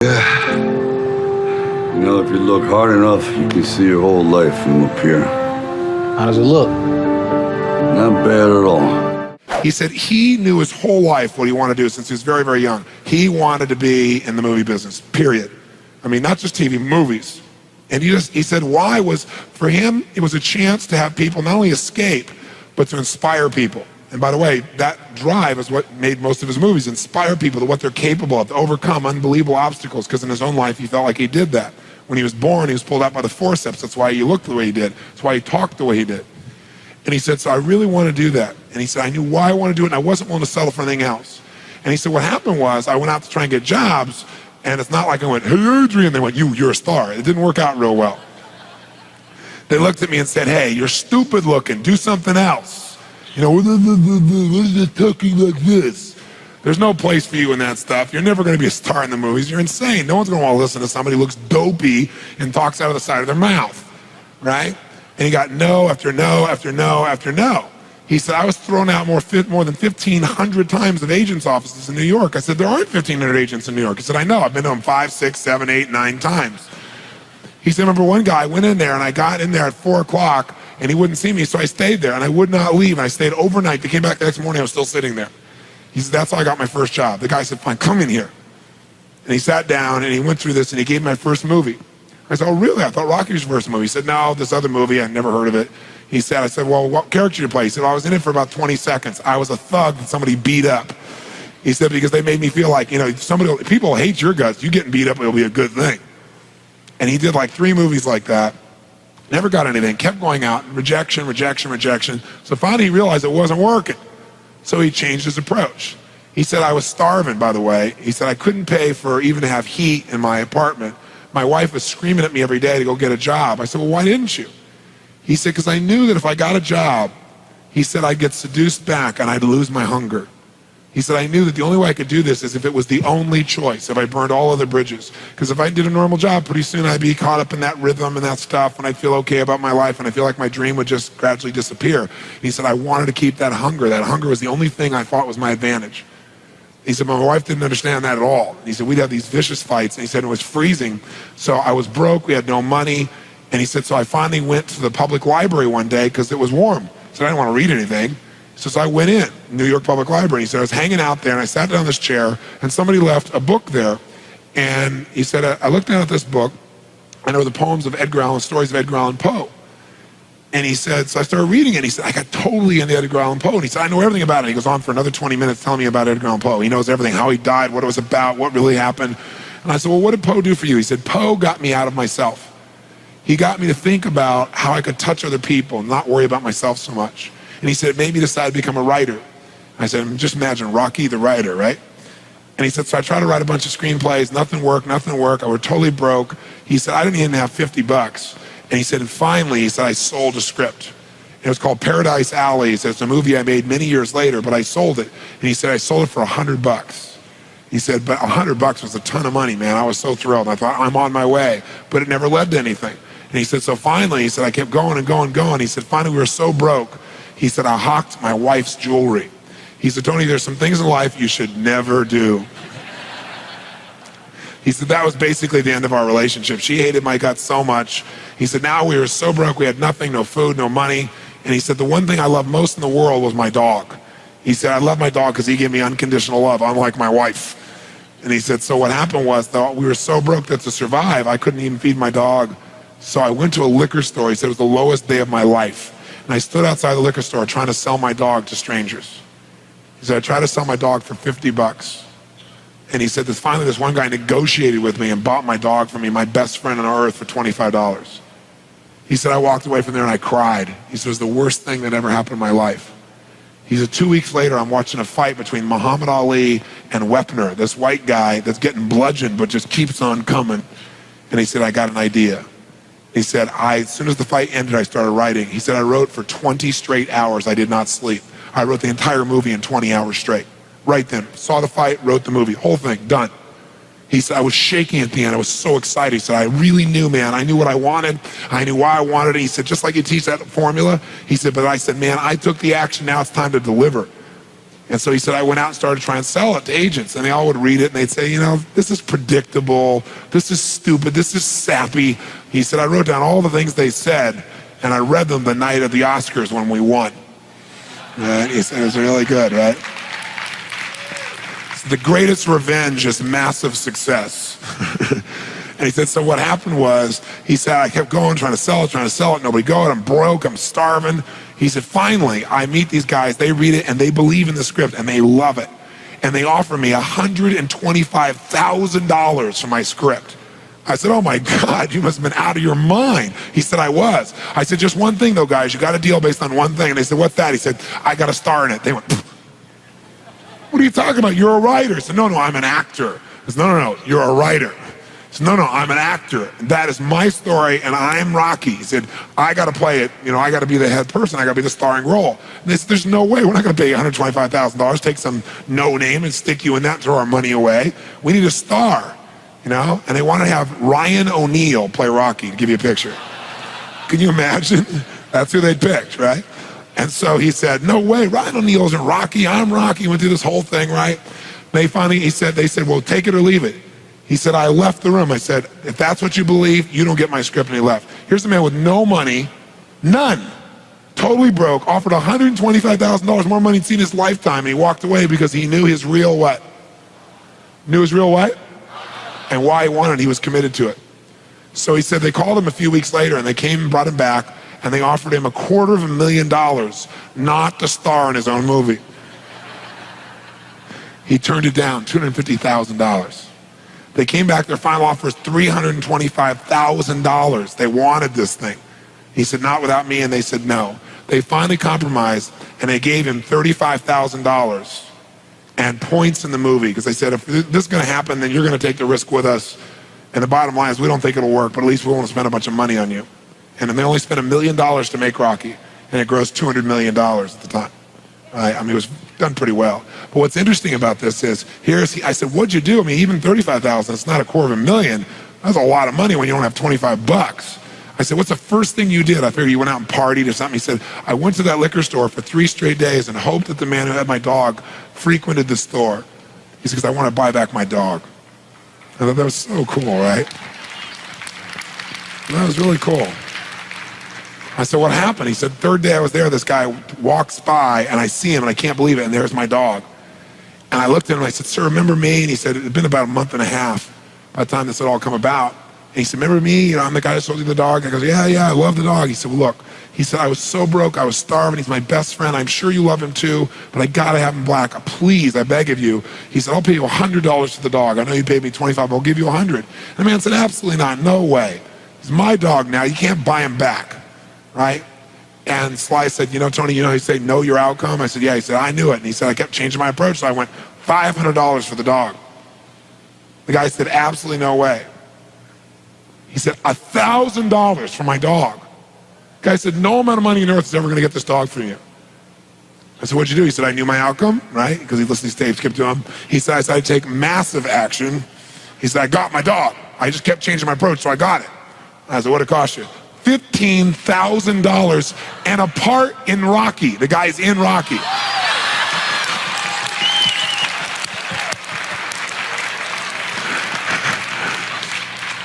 Yeah. You know, if you look hard enough, you can see your whole life from up here. How does it look? Not bad at all. He said he knew his whole life what he wanted to do since he was very, very young. He wanted to be in the movie business, period. I mean, not just TV, movies. And he said why was, for him, it was a chance to have people not only escape, but to inspire people. And by the way, that drive is what made most of his movies, inspire people to what they're capable of, to overcome unbelievable obstacles, because in his own life, he felt like he did that. When he was born, he was pulled out by the forceps. That's why he looked the way he did. That's why he talked the way he did. And he said, so I really want to do that. And he said, I knew why I want to do it, and I wasn't willing to settle for anything else. And he said, what happened was, I went out to try and get jobs, and it's not like I went, hey, Adrian, they went, you're a star. It didn't work out real well. They looked at me and said, hey, you're stupid looking, do something else. You know, what is it talking like this? There's no place for you in that stuff. You're never going to be a star in the movies. You're insane. No one's going to want to listen to somebody who looks dopey and talks out of the side of their mouth, right? And he got no after no after no after no. He said, I was thrown out more than 1,500 times of agents' offices in New York. I said, there aren't 1,500 agents in New York. He said, I know. I've been to them 5, 6, 7, 8, 9 times. He said, remember one guy went in there, and I got in there at 4 o'clock, and he wouldn't see me, so I stayed there, and I would not leave, and I stayed overnight. They came back the next morning, I was still sitting there. He said, that's how I got my first job. The guy said, fine, come in here. And he sat down, and he went through this, and he gave me my first movie. I said, oh, really? I thought Rocky was your first movie. He said, no, this other movie, I'd never heard of it. He said, I said, well, what character did you play? He said, well, I was in it for about 20 seconds. I was a thug that somebody beat up. He said, because they made me feel like, you know, people hate your guts. You getting beat up, it'll be a good thing. And he did like 3 movies like that. Never got anything, kept going out, rejection, rejection, rejection. So finally he realized it wasn't working. So he changed his approach. He said, I was starving, by the way. He said, I couldn't pay for even to have heat in my apartment. My wife was screaming at me every day to go get a job. I said, well, why didn't you? He said, because I knew that if I got a job, he said, I'd get seduced back and I'd lose my hunger. He said, I knew that the only way I could do this is if it was the only choice, if I burned all other bridges. Because if I did a normal job, pretty soon I'd be caught up in that rhythm and that stuff, and I'd feel okay about my life, and I feel like my dream would just gradually disappear. He said, I wanted to keep that hunger. That hunger was the only thing I thought was my advantage. He said, my wife didn't understand that at all. He said, we'd have these vicious fights, and he said, it was freezing. So I was broke, we had no money, and he said, so I finally went to the public library one day because it was warm. He said, I didn't want to read anything. He says, I went in, New York Public Library. He said, I was hanging out there, and I sat down in this chair, and somebody left a book there. And he said, I looked down at this book, and there were the poems of Edgar Allan, stories of Edgar Allan Poe. And he said, so I started reading it. He said, I got totally into Edgar Allan Poe. And he said, I know everything about it. He goes on for another 20 minutes telling me about Edgar Allan Poe. He knows everything, how he died, what it was about, what really happened. And I said, well, what did Poe do for you? He said, Poe got me out of myself. He got me to think about how I could touch other people and not worry about myself so much. And he said, it made me decide to become a writer. I said, just imagine Rocky the writer, right? And he said, so I tried to write a bunch of screenplays, nothing worked. I was totally broke. He said, I didn't even have $50. And he said, and finally, he said, I sold a script. It was called Paradise Alley. He said, it's a movie I made many years later, but I sold it. And he said, I sold it for $100. He said, but $100 was a ton of money, man. I was so thrilled. I thought, I'm on my way. But it never led to anything. And he said, so finally, he said, I kept going and going and going. He said, finally, we were so broke. He said, I hawked my wife's jewelry. He said, Tony, there's some things in life you should never do. He said, that was basically the end of our relationship. She hated my guts so much. He said, now we were so broke, we had nothing, no food, no money. And he said, the one thing I loved most in the world was my dog. He said, I love my dog because he gave me unconditional love, unlike my wife. And he said, so what happened was, though, we were so broke that to survive, I couldn't even feed my dog. So I went to a liquor store. He said, it was the lowest day of my life. And I stood outside the liquor store trying to sell my dog to strangers. He said, I tried to sell my dog for $50. And he said, finally this one guy negotiated with me and bought my dog for me, my best friend on earth, for $25. He said, I walked away from there and I cried. He said, it was the worst thing that ever happened in my life. He said, 2 weeks later, I'm watching a fight between Muhammad Ali and Wepner, this white guy that's getting bludgeoned but just keeps on coming. And he said, I got an idea. He said, as soon as the fight ended, I started writing. He said, I wrote for 20 straight hours. I did not sleep. I wrote the entire movie in 20 hours straight. Right then, saw the fight, wrote the movie, whole thing, done. He said, I was shaking at the end. I was so excited. He said, I really knew, man. I knew what I wanted. I knew why I wanted it. He said, just like you teach that formula. He said, but I said, man, I took the action. Now it's time to deliver. And so he said, I went out and started trying to sell it to agents, and they all would read it, and they'd say, you know, this is predictable, this is stupid, this is sappy. He said, I wrote down all the things they said, and I read them the night of the Oscars when we won. And he said, it was really good, right? So the greatest revenge is massive success. And he said, so what happened was, he said, I kept going, trying to sell it, nobody go, I'm broke, I'm starving. He said, finally, I meet these guys, they read it, and they believe in the script, and they love it. And they offer me $125,000 for my script. I said, oh my God, you must have been out of your mind. He said, I was. I said, just one thing though, guys, you got a deal based on one thing. And they said, what's that? He said, I got a star in it. They went, pfft. What are you talking about? You're a writer. I said, no, I'm an actor. I said, no, you're a writer. He said, no, I'm an actor. That is my story, and I'm Rocky. He said, I got to play it. You know, I got to be the head person. I got to be the starring role. And they said, there's no way. We're not going to pay you $125,000, take some no name and stick you in that and throw our money away. We need a star, you know? And they want to have Ryan O'Neal play Rocky, to give you a picture. Can you imagine? That's who they picked, right? And so he said, no way, Ryan O'Neal isn't Rocky. I'm Rocky. Went through this whole thing, right? They finally, they said, well, take it or leave it. He said, I left the room. I said, if that's what you believe, you don't get my script. And he left. Here's a man with no money, none, totally broke, offered $125,000 more money he'd seen in his lifetime. And he walked away because he knew his real what? Knew his real what? And why he wanted it. He was committed to it. So he said they called him a few weeks later, and they came and brought him back, and they offered him $250,000 not to star in his own movie. He turned it down, $250,000. They came back, their final offer was $325,000. They wanted this thing. He said, not without me, and they said no. They finally compromised, and they gave him $35,000 and points in the movie, because they said, if this is going to happen, then you're going to take the risk with us. And the bottom line is, we don't think it'll work, but at least we won't spend a bunch of money on you. And then they only spent $1 million to make Rocky, and it grossed $200 million at the time. Right? I mean, it was done pretty well. But what's interesting about this is, I said, what'd you do? I mean, even $35,000, it's not $250,000. That's a lot of money when you don't have 25 bucks. I said, what's the first thing you did? I figured you went out and partied or something. He said, I went to that liquor store for 3 straight days and hoped that the man who had my dog frequented the store. He said, because I want to buy back my dog. I thought that was so cool, right? That was really cool. I said, what happened? He said, third day I was there, this guy walks by, and I see him, and I can't believe it, and there's my dog. And I looked at him, and I said, sir, remember me? And he said, it had been about a month and a half by the time this had all come about. And he said, remember me? You know, I'm the guy that sold you the dog. I goes, yeah, I love the dog. He said, well, look. He said, I was so broke, I was starving. He's my best friend. I'm sure you love him too, but I got to have him black. Please, I beg of you. He said, I'll pay you $100 for the dog. I know you paid me $25, but I'll give you $100. And the man said, absolutely not, no way. He's my dog now. You can't buy him back. Right? And Sly said, you know, Tony, you know, he said, know your outcome? I said, yeah. He said, I knew it. And he said, I kept changing my approach. So I went, $500 for the dog. The guy said, absolutely no way. He said, $1,000 for my dog. The guy said, no amount of money on earth is ever going to get this dog from you. I said, what'd you do? He said, I knew my outcome, right? Because he listened to these tapes, kept to him. He said, I decided to take massive action. He said, I got my dog. I just kept changing my approach, so I got it. I said, what'd it cost you? $15,000 and a part in Rocky. The guy's in Rocky.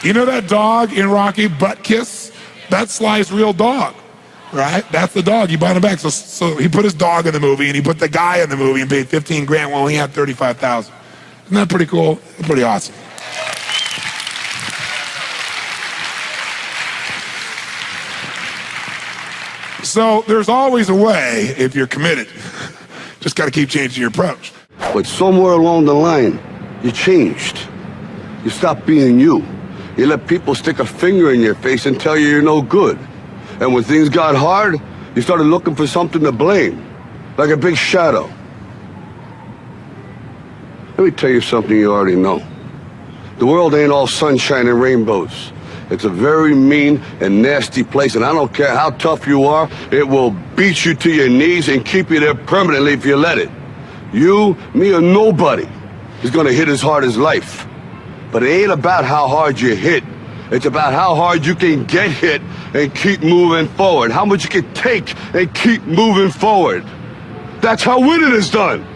You know that dog in Rocky, Butt Kiss? That's Sly's real dog, right? That's the dog. He bought him back. So he put his dog in the movie, and he put the guy in the movie and paid $15,000 while he had $35,000. Isn't that pretty cool? Pretty awesome. So there's always a way if you're committed. Just got to keep changing your approach. But somewhere along the line, you changed. You stopped being you. You let people stick a finger in your face and tell you you're no good. And when things got hard, you started looking for something to blame, like a big shadow. Let me tell you something you already know. The world ain't all sunshine and rainbows. It's a very mean and nasty place, and I don't care how tough you are, it will beat you to your knees and keep you there permanently if you let it. You, me, or nobody is gonna hit as hard as life. But it ain't about how hard you hit. It's about how hard you can get hit and keep moving forward. How much you can take and keep moving forward. That's how winning is done.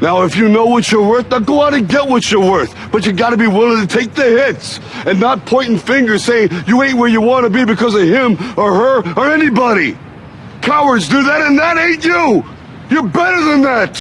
Now, if you know what you're worth, now go out and get what you're worth. But you gotta be willing to take the hits and not pointing fingers saying you ain't where you want to be because of him or her or anybody. Cowards do that, and that ain't you. You're better than that.